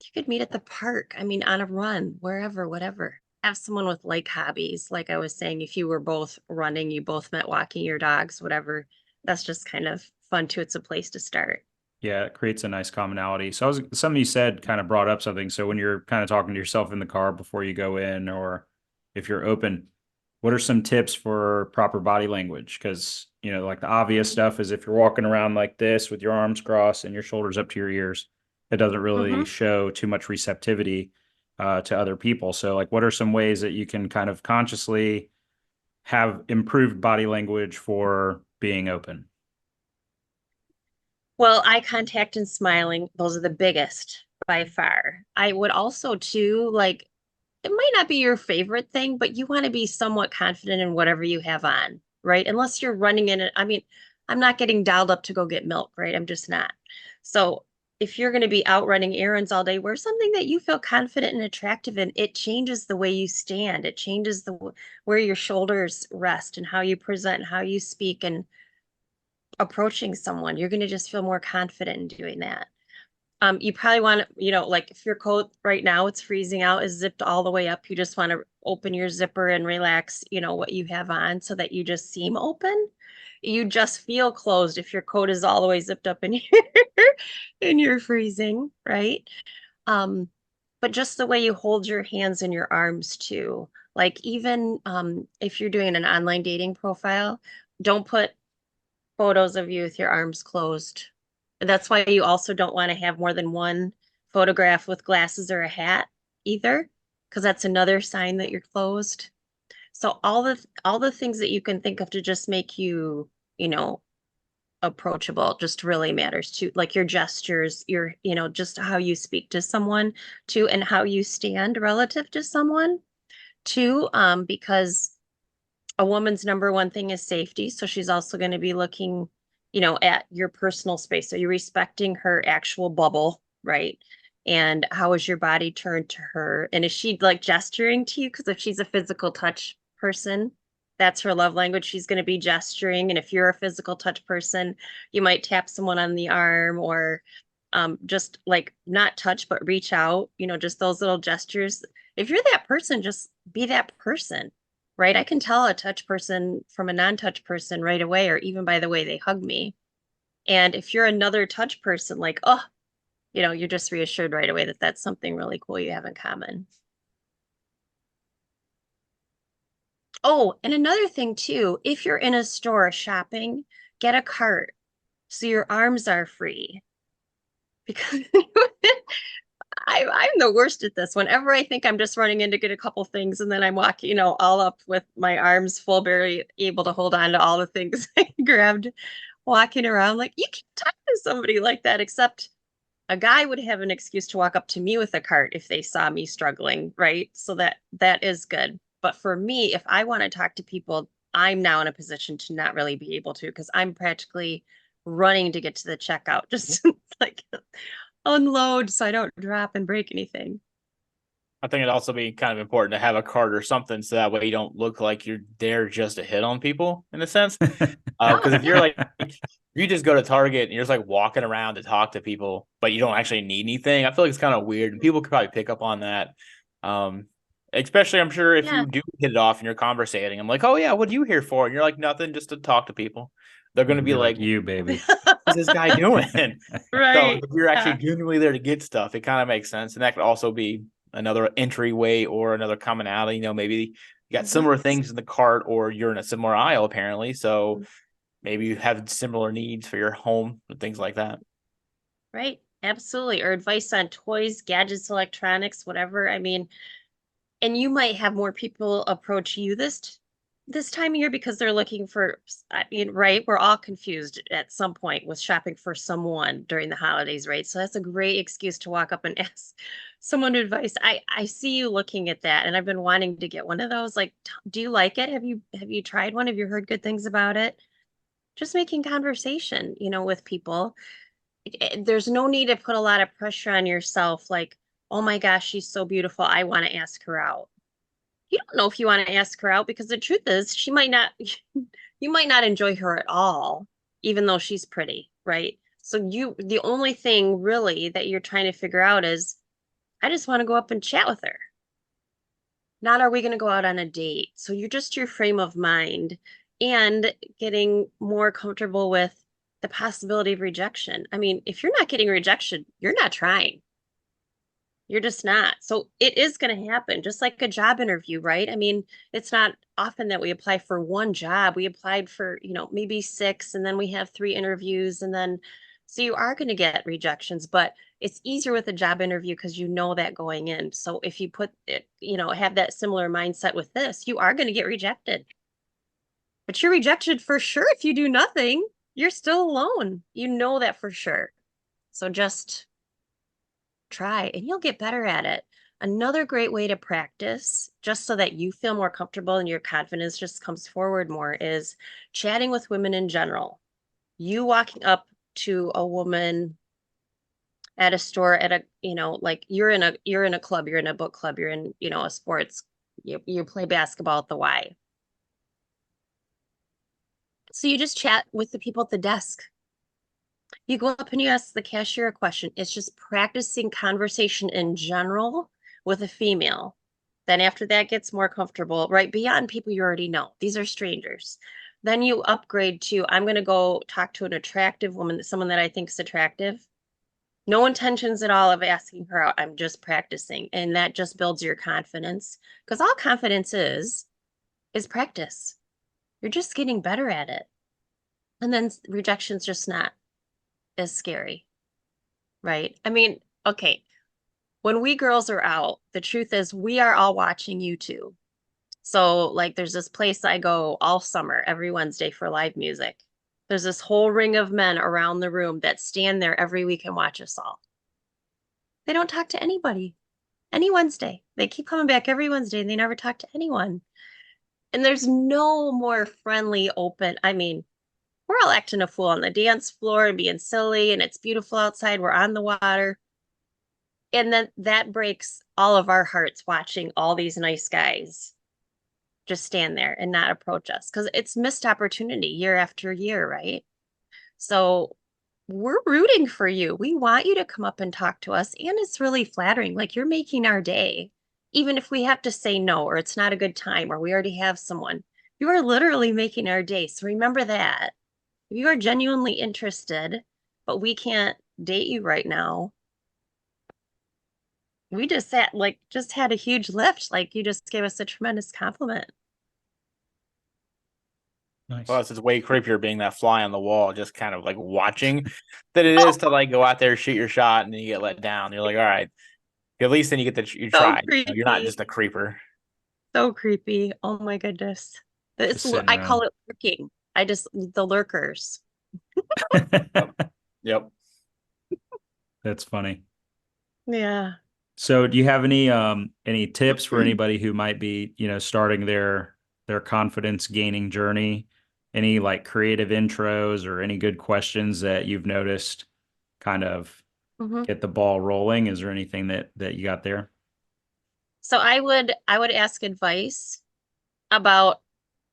You could meet at the park. I mean, on a run, wherever, whatever. Have someone with like hobbies. Like I was saying, if you were both running, you both met walking your dogs, whatever. That's just kind of fun too. It's a place to start. Yeah, it creates a nice commonality. So something you said kind of brought up something. So when you're kind of talking to yourself in the car before you go in, or if you're open, what are some tips for proper body language? Because, like the obvious stuff is if you're walking around like this with your arms crossed and your shoulders up to your ears, it doesn't really show too much receptivity to other people. So like, what are some ways that you can kind of consciously have improved body language for being open? Well, eye contact and smiling, those are the biggest by far. I would also too, like, it might not be your favorite thing, but you want to be somewhat confident in whatever you have on, right? Unless you're running in it. I mean, I'm not getting dialed up to go get milk, right? I'm just not. So if you're going to be out running errands all day, wear something that you feel confident and attractive in. It changes the way you stand. It changes where your shoulders rest and how you present and how you speak and approaching someone. You're going to just feel more confident in doing that. You probably want to, like if your coat right now, it's freezing out, is zipped all the way up. You just want to open your zipper and relax, what you have on so that you just seem open. You just feel closed if your coat is all the way zipped up in here and you're freezing, right? But just the way you hold your hands and your arms too. Like even if you're doing an online dating profile, don't put photos of you with your arms closed. That's why you also don't want to have more than one photograph with glasses or a hat either, because that's another sign that you're closed. So all the things that you can think of to just make you, approachable just really matters too. Like your gestures, just how you speak to someone too, and how you stand relative to someone too, because a woman's number one thing is safety. So she's also going to be looking, at your personal space. So you're respecting her actual bubble, right? And how is your body turned to her? And is she like gesturing to you? Because if she's a physical touch person, that's her love language. She's going to be gesturing. And if you're a physical touch person, you might tap someone on the arm or just like not touch, but reach out, just those little gestures. If you're that person, just be that person, right? I can tell a touch person from a non-touch person right away, or even by the way they hug me. And if you're another touch person, like, oh, you're just reassured right away that that's something really cool you have in common. Oh, and another thing too, if you're in a store shopping, get a cart so your arms are free. Because I'm the worst at this. Whenever I think I'm just running in to get a couple things and then I'm walking, all up with my arms full, barely able to hold on to all the things I grabbed walking around. Like, you can talk to somebody like that, except a guy would have an excuse to walk up to me with a cart if they saw me struggling, right? So that is good. But for me, if I want to talk to people, I'm now in a position to not really be able to because I'm practically running to get to the checkout, just like unload so I don't drop and break anything. I think it'd also be kind of important to have a card or something so that way you don't look like you're there just to hit on people in a sense. Because if you're like, if you just go to Target and you're just like walking around to talk to people, but you don't actually need anything, I feel like it's kind of weird and people could probably pick up on that. Especially, I'm sure if Yeah. you do hit it off and you're conversating, I'm like, oh yeah, what are you here for? And you're like, nothing, just to talk to people. They're going to be like, you, baby. what's this guy doing? So Right. if you're actually genuinely there to get stuff, it kind of makes sense. And that could also be another entryway or another commonality. Maybe you got similar things in the cart or you're in a similar aisle apparently. So maybe you have similar needs for your home and things like that. Right. Absolutely. Or advice on toys, gadgets, electronics, whatever. I mean, and you might have more people approach you this time of year, because they're looking for, I mean, right? We're all confused at some point with shopping for someone during the holidays, right? So that's a great excuse to walk up and ask someone advice. I see you looking at that, and I've been wanting to get one of those. Like, do you like it? Have you tried one? Have you heard good things about it? Just making conversation, with people. There's no need to put a lot of pressure on yourself. Like, oh my gosh, she's so beautiful. I want to ask her out. You don't know if you want to ask her out, because the truth is she might not you might not enjoy her at all, even though she's pretty, right? So the only thing really that you're trying to figure out is, I just want to go up and chat with her. Not, are we going to go out on a date? So you're just your frame of mind and getting more comfortable with the possibility of rejection. I mean, if you're not getting rejection, you're not trying. You're just not. So it is going to happen, just like a job interview, right? I mean, it's not often that we apply for one job. We applied for, maybe 6, and then we have 3 interviews. And then, so you are going to get rejections, but it's easier with a job interview because you know that going in. So if you put it, have that similar mindset with this, you are going to get rejected. But you're rejected for sure if you do nothing. You're still alone. You know that for sure. So just try, and you'll get better at it. Another great way to practice, just so that you feel more comfortable and your confidence just comes forward more, is chatting with women in general. You walking up to a woman at a store, at a, like you're in a club, you're in a book club, you're in, a sports, you play basketball at the Y. So you just chat with the people at the desk. You go up and you ask the cashier a question. It's just practicing conversation in general with a female. Then after that gets more comfortable, right? Beyond people you already know. These are strangers. Then you upgrade to, I'm going to go talk to an attractive woman, someone that I think is attractive. No intentions at all of asking her out. I'm just practicing. And that just builds your confidence, because all confidence is practice. You're just getting better at it. And then rejection's just not as scary, right? I mean, okay, when we girls are out, the truth is we are all watching you too. So like there's this place I go all summer, every Wednesday, for live music. There's this whole ring of men around the room that stand there every week and watch us all. They don't talk to anybody any Wednesday. They keep coming back every Wednesday and they never talk to anyone. And there's no more friendly, open, I mean, we're all acting a fool on the dance floor and being silly, and it's beautiful outside. We're on the water. And then that breaks all of our hearts, watching all these nice guys just stand there and not approach us, because it's missed opportunity year after year, right? So we're rooting for you. We want you to come up and talk to us. And it's really flattering. Like, you're making our day, even if we have to say no, or it's not a good time, or we already have someone. You are literally making our day. So remember that. If you are genuinely interested, but we can't date you right now, we just had a huge lift. Like, you just gave us a tremendous compliment. Nice. Plus, it's way creepier being that fly on the wall, just kind of like watching, than it is to like go out there, shoot your shot, and then you get let down. You're like, all right, at least then you get you So try. creepy. You're not just a creeper. So creepy. Oh my goodness. I call it lurking. The lurkers. Yep. That's funny. Yeah. So do you have any tips for anybody who might be, starting their confidence gaining journey? Any like creative intros or any good questions that you've noticed kind of get the ball rolling? Is there anything that you got there? So I would ask advice about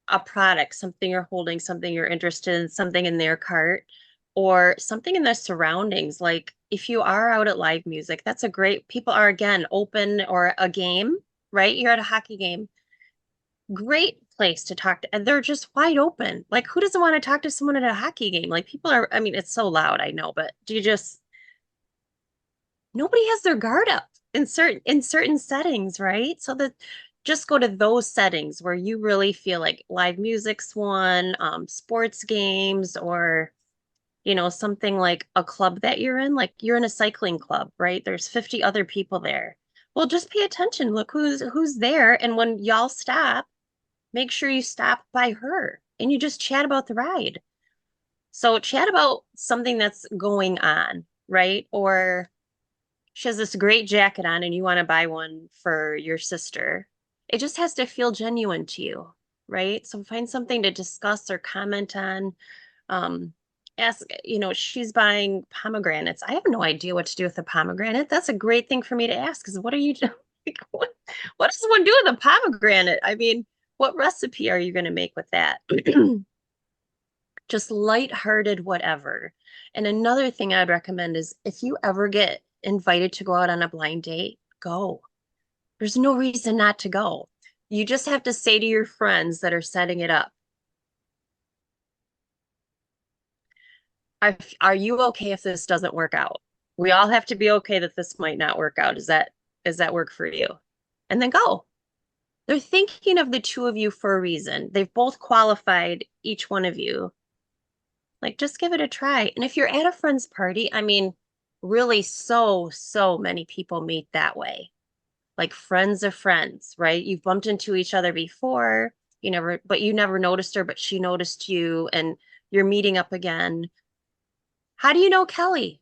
a product, something you're holding, something you're interested in, something in their cart, or something in their surroundings. Like, if you are out at live music, that's people are, again, open, or a game, right? You're at a hockey game. Great place to talk to, and they're just wide open. Like, who doesn't want to talk to someone at a hockey game? Like, people are, I mean, it's so loud, I know, but nobody has their guard up in certain settings, right? So that, just go to those settings where you really feel like live music's one, sports games, or something like a club that you're in. Like, you're in a cycling club, right? There's 50 other people there. Well, just pay attention. Look who's there. And when y'all stop, make sure you stop by her and you just chat about the ride. So chat about something that's going on, right? Or she has this great jacket on and you want to buy one for your sister. It just has to feel genuine to you, right? So find something to discuss or comment on. Um, ask, she's buying pomegranates. I have no idea what to do with a pomegranate. That's a great thing for me to ask because what are you doing? Like, what does one do with a pomegranate? I mean, what recipe are you going to make with that? Just lighthearted, whatever. And another thing I'd recommend is if you ever get invited to go out on a blind date, go. There's no reason not to go. You just have to say to your friends that are setting it up, are you okay if this doesn't work out? We all have to be okay that this might not work out. Does that work for you? And then go. They're thinking of the two of you for a reason. They've both qualified each one of you. Like, just give it a try. And if you're at a friend's party, I mean, really, so many people meet that way. Like friends of friends, right? You've bumped into each other before, but you never noticed her, but she noticed you, and you're meeting up again. How do you know Kelly?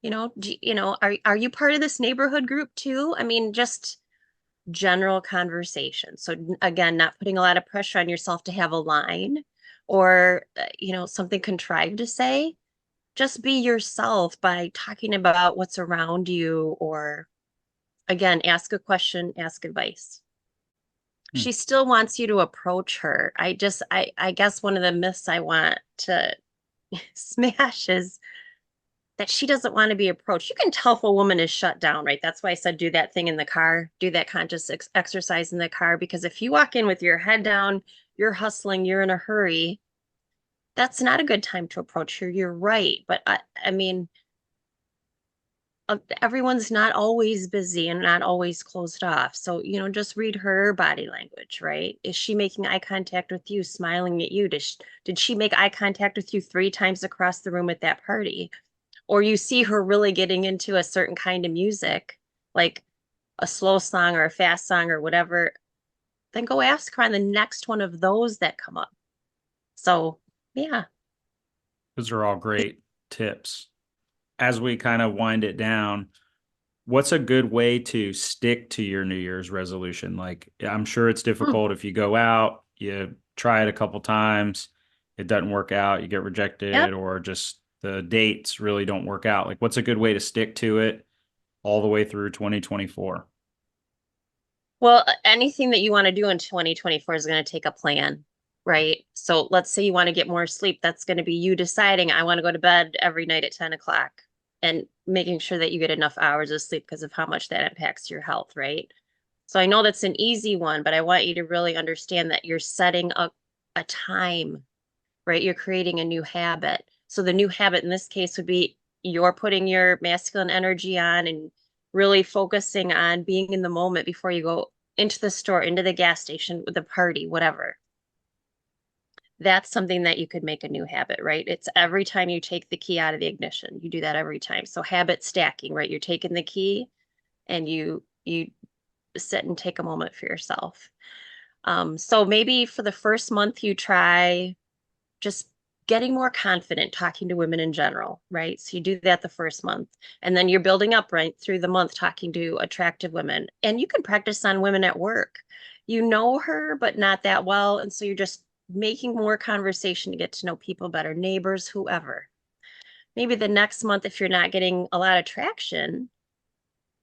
Are you part of this neighborhood group too? I mean, just general conversation. So again, not putting a lot of pressure on yourself to have a line or something contrived to say. Just be yourself by talking about what's around you, or again, ask a question, ask advice. She still wants you to approach her. I guess one of the myths I want to smash is that she doesn't want to be approached. You can tell if a woman is shut down, right? That's why I said do that thing in the car, do that conscious exercise in the car, because if you walk in with your head down, you're hustling, you're in a hurry, that's not a good time to approach her. You're right. But I mean, everyone's not always busy and not always closed off. So, just read her body language, right? Is she making eye contact with you, smiling at you? Did she make eye contact with you 3 times across the room at that party? Or you see her really getting into a certain kind of music, like a slow song or a fast song or whatever, then go ask her on the next one of those that come up. So, yeah. Those are all great tips. As we kind of wind it down, what's a good way to stick to your New Year's resolution? Like, I'm sure it's difficult if you go out, you try it a couple times, it doesn't work out, you get rejected, Yep. or just the dates really don't work out. Like, what's a good way to stick to it all the way through 2024? Well, anything that you want to do in 2024 is going to take a plan, right? So let's say you want to get more sleep. That's going to be you deciding, I want to go to bed every night at 10 o'clock and making sure that you get enough hours of sleep because of how much that impacts your health, right? So I know that's an easy one, but I want you to really understand that you're setting up a time, right? You're creating a new habit. So the new habit in this case would be you're putting your masculine energy on and really focusing on being in the moment before you go into the store, into the gas station, the party, whatever. That's something that you could make a new habit, right? It's every time you take the key out of the ignition, you do that every time. So habit stacking, right? You're taking the key and you sit and take a moment for yourself. So maybe for the first month you try just getting more confident talking to women in general, right? So you do that the first month, and then you're building up right through the month talking to attractive women. And you can practice on women at work. You know her, but not that well. And so you're just making more conversation to get to know people better, neighbors, whoever. Maybe the next month, if you're not getting a lot of traction,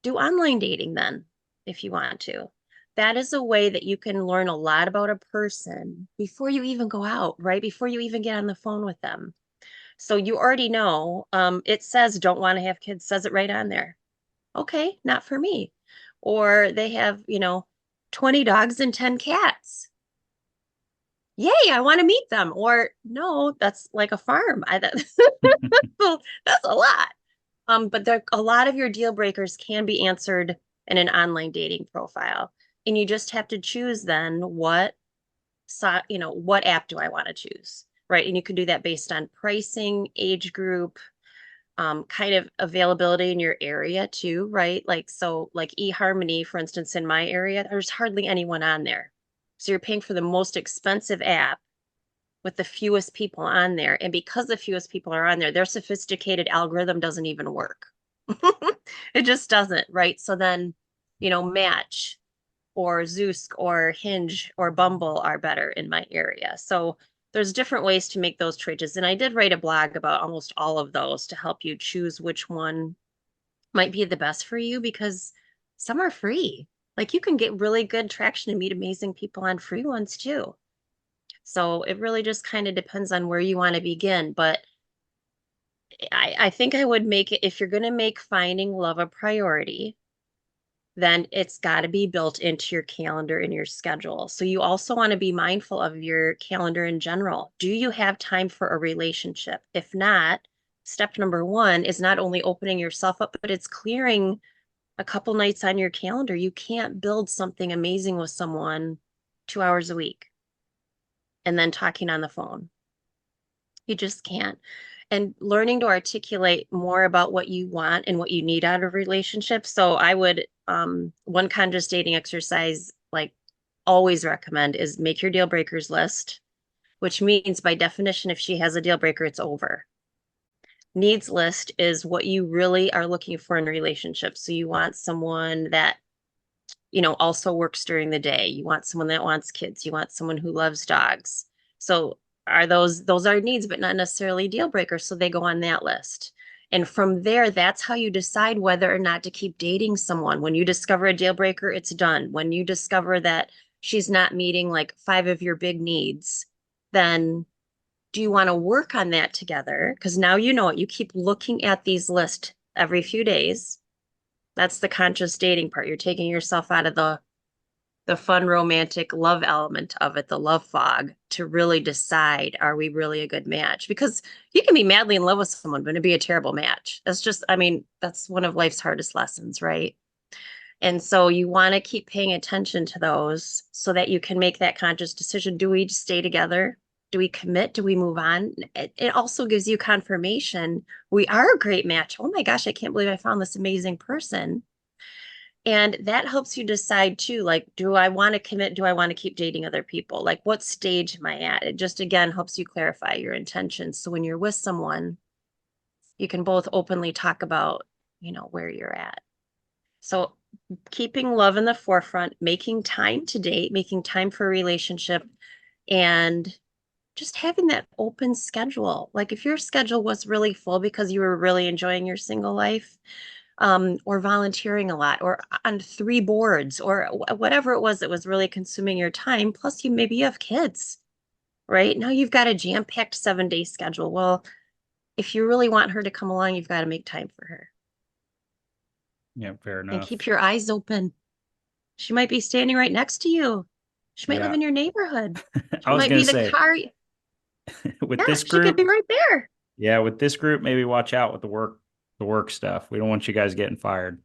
do online dating then, if you want to. That is a way that you can learn a lot about a person before you even go out, right? Before you even get on the phone with them. So you already know, it says don't want to have kids, says it right on there. Okay, not for me. Or they have, 20 dogs and 10 cats. Yay, I want to meet them. Or no, that's like a farm. That's a lot. But a lot of your deal breakers can be answered in an online dating profile. And you just have to choose then what app do I want to choose, right? And you can do that based on pricing, age group, kind of availability in your area too, right? Like, so like eHarmony, for instance, in my area, there's hardly anyone on there. So you're paying for the most expensive app with the fewest people on there. And because the fewest people are on there, their sophisticated algorithm doesn't even work. It just doesn't, right? So then, Match or Zoosk or Hinge or Bumble are better in my area. So there's different ways to make those choices. And I did write a blog about almost all of those to help you choose which one might be the best for you, because some are free. Like you can get really good traction and meet amazing people on free ones too. So it really just kind of depends on where you want to begin. But I think I would make it, if you're going to make finding love a priority, then it's got to be built into your calendar and your schedule. So you also want to be mindful of your calendar in general. Do you have time for a relationship? If not, step number one is not only opening yourself up, but it's clearing a couple nights on your calendar. You can't build something amazing with someone 2 hours a week and then talking on the phone. You just can't. And learning to articulate more about what you want and what you need out of relationships. So I would, one conscious dating exercise, like always recommend, is make your deal breakers list, which means by definition, if she has a deal breaker, it's over. Needs list is what you really are looking for in relationships. So you want someone that, also works during the day. You want someone that wants kids. You want someone who loves dogs. So those are needs, but not necessarily deal breakers. So they go on that list. And from there, that's how you decide whether or not to keep dating someone. When you discover a deal breaker, it's done. When you discover that she's not meeting like 5 of your big needs, then do you want to work on that together? Because now you know it. You keep looking at these lists every few days. That's the conscious dating part. You're taking yourself out of the fun, romantic love element of it, the love fog, to really decide, are we really a good match? Because you can be madly in love with someone, but it'd be a terrible match. That's just, that's one of life's hardest lessons, right? And so you want to keep paying attention to those so that you can make that conscious decision. Do we stay together? Do we commit? Do we move on? It also gives you confirmation. We are a great match. Oh my gosh, I can't believe I found this amazing person. And that helps you decide too, like, do I want to commit? Do I want to keep dating other people? Like, what stage am I at? It just, again, helps you clarify your intentions. So when you're with someone, you can both openly talk about, where you're at. So keeping love in the forefront, making time to date, making time for a relationship, and just having that open schedule. Like if your schedule was really full because you were really enjoying your single life, or volunteering a lot, or on 3 boards, or whatever it was that was really consuming your time, plus maybe you have kids, right? Now you've got a jam-packed 7-day schedule. Well, if you really want her to come along, you've got to make time for her. Yeah, fair enough. And keep your eyes open. She might be standing right next to you. She might live in your neighborhood. I was going to say, car. with this group, she could be right there. Yeah, with this group, maybe watch out with the work stuff. We don't want you guys getting fired.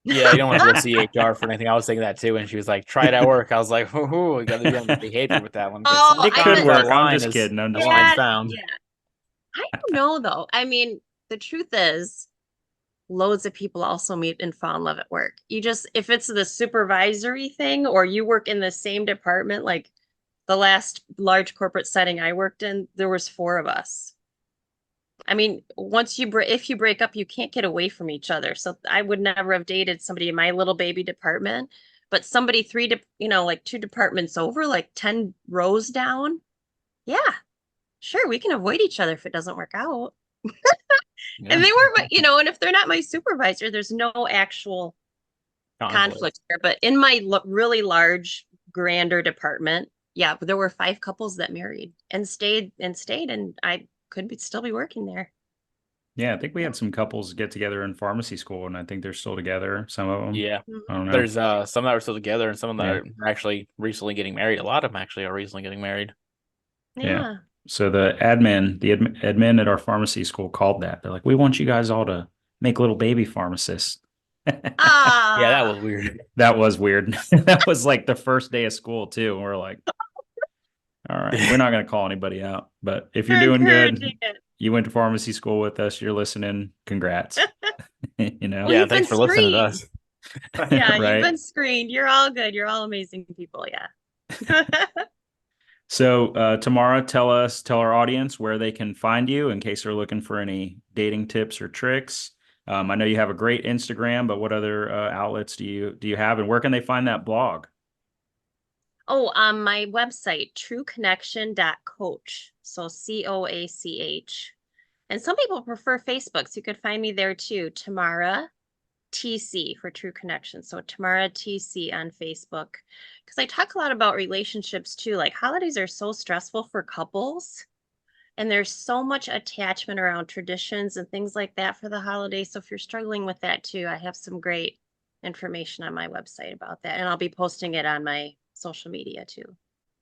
Yeah, you don't want to go see HR for anything. I was thinking that too, and she was like, "Try it at work." I was like, "Oh, we got to be on the behavior with that one." It could work. I'm just kidding. Found. Yeah. I don't know though. The truth is, loads of people also meet and fall in love at work. If it's the supervisory thing, or you work in the same department, like the last large corporate setting I worked in, there was 4 of us. If you break up, you can't get away from each other. So I would never have dated somebody in my little baby department, but somebody 2 departments over, like 10 rows down. Yeah, sure. We can avoid each other if it doesn't work out. Yeah. And they were, and if they're not my supervisor, there's no actual conflict there. But in my really large, grander department, yeah, there were 5 couples that married and stayed, and I could still be working there. Yeah, I think we had some couples get together in pharmacy school, and I think they're still together. Some of them. Yeah, I don't know. There's some that are still together, and some of them are actually recently getting married. A lot of them actually are recently getting married. Yeah. So the admin at our pharmacy school called that. They're like, "We want you guys all to make little baby pharmacists." Yeah, that was weird. That was weird. That was like the first day of school too. And we're like, all right, we're not going to call anybody out, but if you're doing good, you went to pharmacy school with us, you're listening, congrats. Well, yeah, thanks for listening to us. Yeah, right? You've been screened. You're all good. You're all amazing people. Yeah. So, Tamara, tell our audience where they can find you in case they're looking for any dating tips or tricks. I know you have a great Instagram, but what other outlets do you have, and where can they find that blog? Oh, my website, trueconnection.coach. So COACH. And some people prefer Facebook, so you could find me there too. Tamara TC for True Connection. So Tamara TC on Facebook. Because I talk a lot about relationships too. Like holidays are so stressful for couples. And there's so much attachment around traditions and things like that for the holidays. So if you're struggling with that too, I have some great information on my website about that. And I'll be posting it on my social media too.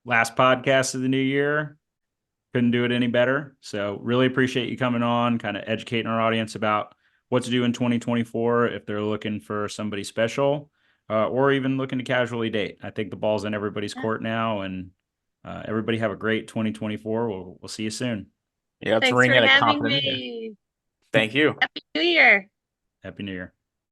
Last podcast of the new year. Couldn't do it any better. So really appreciate you coming on, kind of educating our audience about what to do in 2024 if they're looking for somebody special or even looking to casually date. I think the ball's in everybody's court now, and everybody have a great 2024. We'll see you soon. Yeah, let's Thanks ring for in a having compliment. me. Thank you. Happy New Year. Happy New Year.